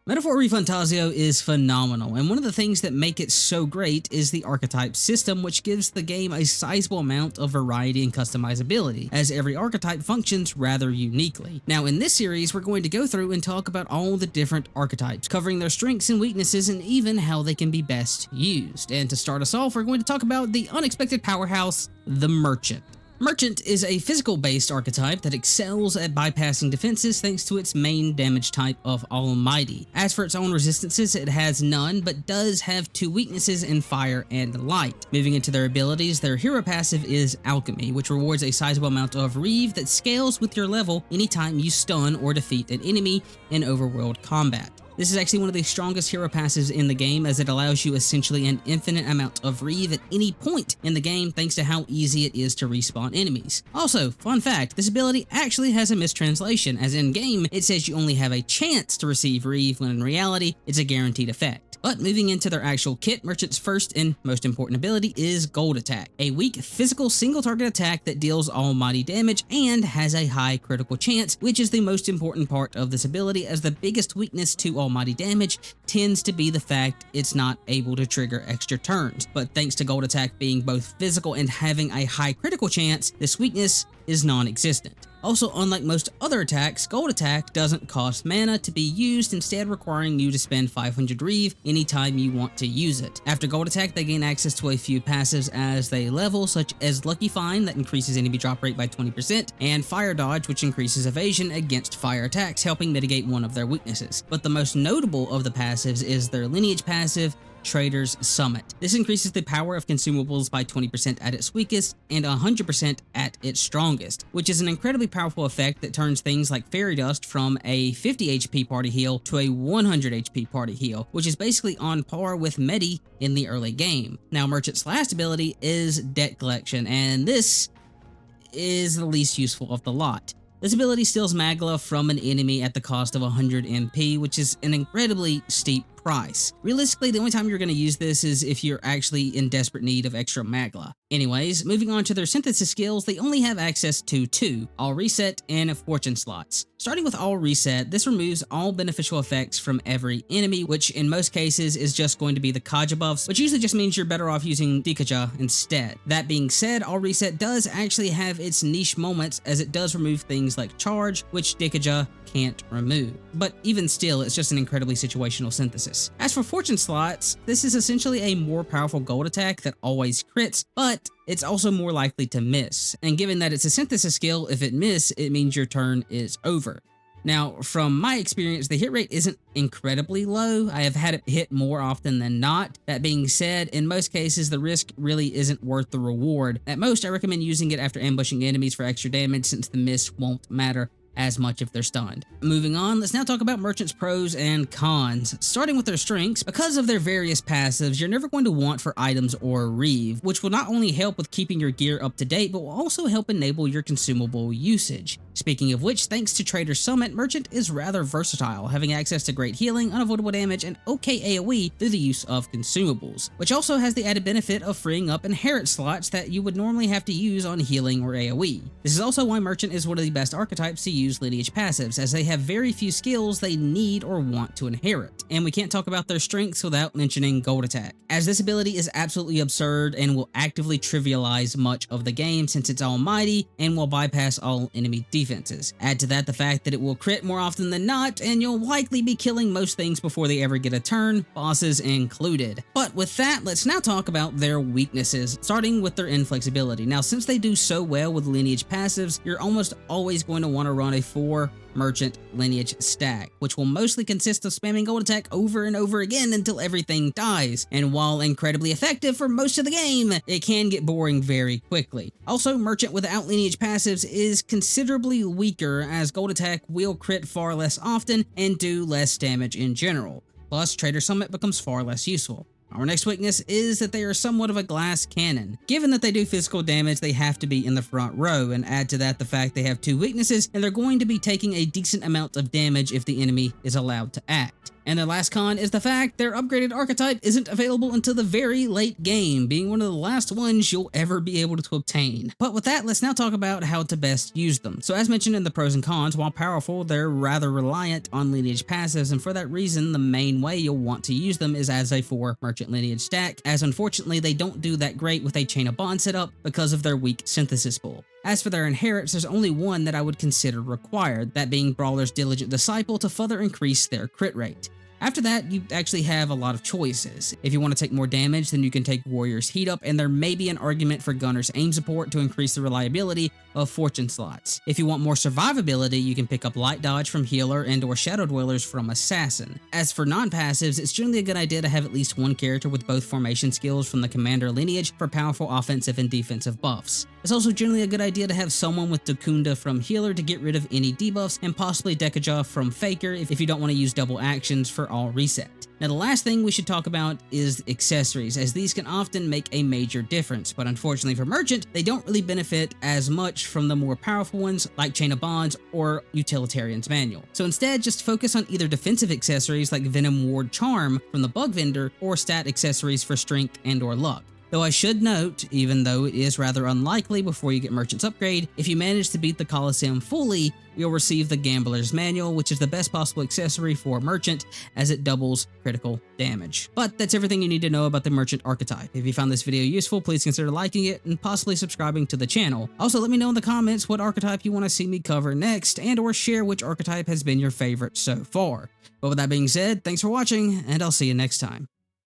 Metaphor Refantasio is phenomenal, and one of the things that make it so great is the Archetype system, which gives the game a sizable amount of variety and customizability, as every archetype functions rather uniquely. Now in this series, we're going to go through and talk about all the different archetypes, covering their strengths and weaknesses and even how they can be best used. And to start us off, we're going to talk about the unexpected powerhouse, the Merchant. Merchant is a physical-based archetype that excels at bypassing defenses thanks to its main damage type of Almighty. As for its own resistances, it has none, but does have two weaknesses in fire and light. Moving into their abilities, their hero passive is Alchemy, which rewards a sizable amount of Reeve that scales with your level anytime you stun or defeat an enemy in overworld combat. This is actually one of the strongest hero passives in the game, as it allows you essentially an infinite amount of Reeve at any point in the game thanks to how easy it is to respawn enemies. Also, fun fact, this ability actually has a mistranslation, as in game it says you only have a chance to receive Reeve when in reality it's a guaranteed effect. But moving into their actual kit, Merchant's first and most important ability is Gold Attack, a weak physical single target attack that deals almighty damage and has a high critical chance, which is the most important part of this ability, as the biggest weakness to almighty damage tends to be the fact it's not able to trigger extra turns. But thanks to Gold Attack being both physical and having a high critical chance, this weakness is non-existent. Also, unlike most other attacks, Gold Attack doesn't cost mana to be used, instead requiring you to spend 500 Reeve anytime you want to use it. After Gold Attack, they gain access to a few passives as they level, such as Lucky Find that increases enemy drop rate by 20%, and Fire Dodge, which increases evasion against fire attacks, helping mitigate one of their weaknesses. But the most notable of the passives is their Lineage passive, Trader's Summit. This increases the power of consumables by 20% at its weakest and 100% at its strongest, which is an incredibly powerful effect that turns things like Fairy Dust from a 50 HP party heal to a 100 HP party heal, which is basically on par with Medi in the early game. Now, Merchant's last ability is Debt Collection, and this is the least useful of the lot. This ability steals Magla from an enemy at the cost of 100 MP, which is an incredibly steep price. Realistically, the only time you're going to use this is if you're actually in desperate need of extra Magla. Anyways, moving on to their synthesis skills, they only have access to two, All Reset and Fortune slots. Starting with All Reset, this removes all beneficial effects from every enemy, which in most cases is just going to be the Kaja buffs, which usually just means you're better off using Dikaja instead. That being said, All Reset does actually have its niche moments, as it does remove things like Charge, which Dikaja can't remove. But even still, it's just an incredibly situational synthesis. As for Fortune slots, this is essentially a more powerful gold attack that always crits, but it's also more likely to miss. And given that it's a synthesis skill, if it misses, it means your turn is over. Now, from my experience, the hit rate isn't incredibly low. I have had it hit more often than not. That being said, in most cases, the risk really isn't worth the reward. At most, I recommend using it after ambushing enemies for extra damage, since the miss won't matter as much if they're stunned. Moving on, let's now talk about Merchant's pros and cons. Starting with their strengths, because of their various passives, you're never going to want for items or Reeve, which will not only help with keeping your gear up to date, but will also help enable your consumable usage. Speaking of which, thanks to Trader's Summit, Merchant is rather versatile, having access to great healing, unavoidable damage, and okay AoE through the use of consumables, which also has the added benefit of freeing up inherit slots that you would normally have to use on healing or AoE. This is also why Merchant is one of the best archetypes to use Lineage passives, as they have very few skills they need or want to inherit. And we can't talk about their strengths without mentioning Gold Attack, as this ability is absolutely absurd and will actively trivialize much of the game since it's almighty and will bypass all enemy defenses. Add to that the fact that it will crit more often than not, and you'll likely be killing most things before they ever get a turn, bosses included. But with that, let's now talk about their weaknesses, starting with their inflexibility. Now, since they do so well with Lineage passives, you're almost always going to want to run a 4 Merchant Lineage stack, which will mostly consist of spamming Gold Attack over and over again until everything dies. And while incredibly effective for most of the game, it can get boring very quickly. Also, Merchant without Lineage passives is considerably weaker, as Gold Attack will crit far less often and do less damage in general. Plus, Trader's Summit becomes far less useful. Our next weakness is that they are somewhat of a glass cannon. Given that they do physical damage, they have to be in the front row, and add to that the fact they have two weaknesses, and they're going to be taking a decent amount of damage if the enemy is allowed to act. And their last con is the fact their upgraded archetype isn't available until the very late game, being one of the last ones you'll ever be able to obtain. But with that, let's now talk about how to best use them. So as mentioned in the pros and cons, while powerful, they're rather reliant on lineage passives, and for that reason, the main way you'll want to use them is as a 4 merchant lineage stack, as unfortunately they don't do that great with a Chain of Bond setup because of their weak synthesis pool. As for their inherits, there's only one that I would consider required, that being Brawler's Diligent Disciple to further increase their crit rate. After that, you actually have a lot of choices. If you want to take more damage, then you can take Warrior's Heat Up, and there may be an argument for Gunner's Aim Support to increase the reliability of Fortune slots. If you want more survivability, you can pick up Light Dodge from Healer and or Shadow Dwellers from Assassin. As for non-passives, it's generally a good idea to have at least one character with both formation skills from the Commander lineage for powerful offensive and defensive buffs. It's also generally a good idea to have someone with Dukunda from Healer to get rid of any debuffs, and possibly Dekaja from Faker if you don't want to use double actions for all reset. Now the last thing we should talk about is accessories, as these can often make a major difference, but unfortunately for Merchant, they don't really benefit as much from the more powerful ones like Chain of Bonds or Utilitarian's Manual. So instead, just focus on either defensive accessories like Venom Ward Charm from the Bug Vendor, or stat accessories for Strength and or Luck. Though I should note, even though it is rather unlikely before you get Merchant's upgrade, if you manage to beat the Coliseum fully, you'll receive the Gambler's Manual, which is the best possible accessory for Merchant as it doubles critical damage. But that's everything you need to know about the Merchant archetype. If you found this video useful, please consider liking it and possibly subscribing to the channel. Also, let me know in the comments what archetype you want to see me cover next, and or share which archetype has been your favorite so far. But with that being said, thanks for watching, and I'll see you next time.